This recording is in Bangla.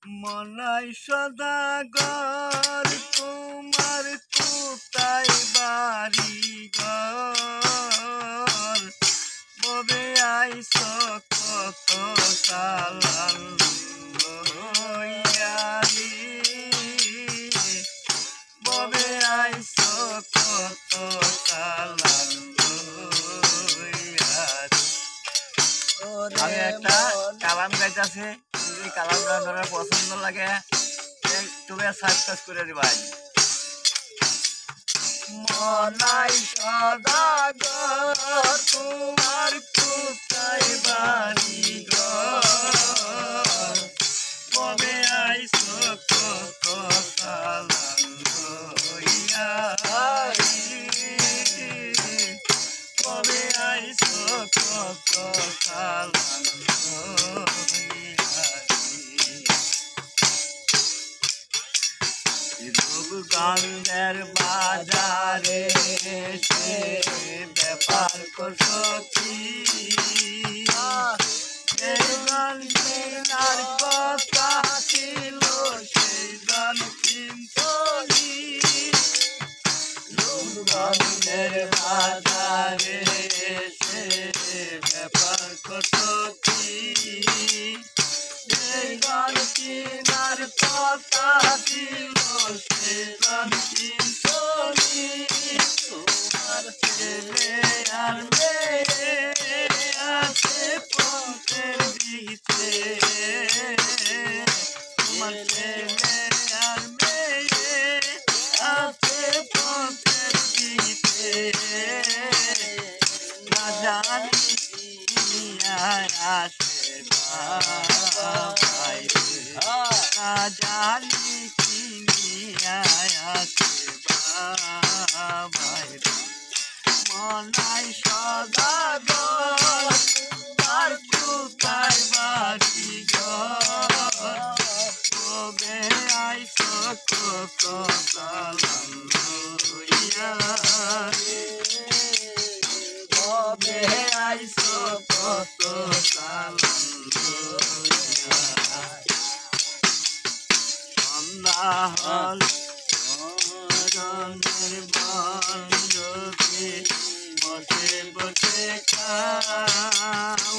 মনাই সদাগর তোমার কোথায় বাড়ি ঘর ববে আইস কত কালাল লইয়ারি ববে আইস কত কালাল লইয়ারি। আমি একটা কালাম গাইতেছি, যদি কালাম গান পছন্দ লাগে তুমি সাবস্ক্রাইব করে দিবাই। মনাই সদাগর তোমার কোথায় বাড়ি ঘর ববে আইস কত কালাম লইয়ারি ববে আইস কত কালাম রূপগঞ্জের বাজারে সে ব্যাপার করছো কি কেনার কথা ছিল সেই গান কিনছি। রূপগঞ্জের বাজারে সে ব্যাপার করছো কি সেই গান কিনার কথা ছিল সেই গান কিনছি। তোমার ছেলে আর মেয়ে আছে পথের দিকে, তোমার ছেলে আর মেয়ে আছে পথের দিকে, না জানি আসে ভাই না জানি কিনিয়া আসে ভাই। মনাই সদাগর তার কোথায় বাড়ি ঘর কবে আইস কত কালাম লইয়ারি কবে আইস কত কালাম লইয়ারি। সন্ধ্যা হল রঙের বন্ধকে বসে বসে খাও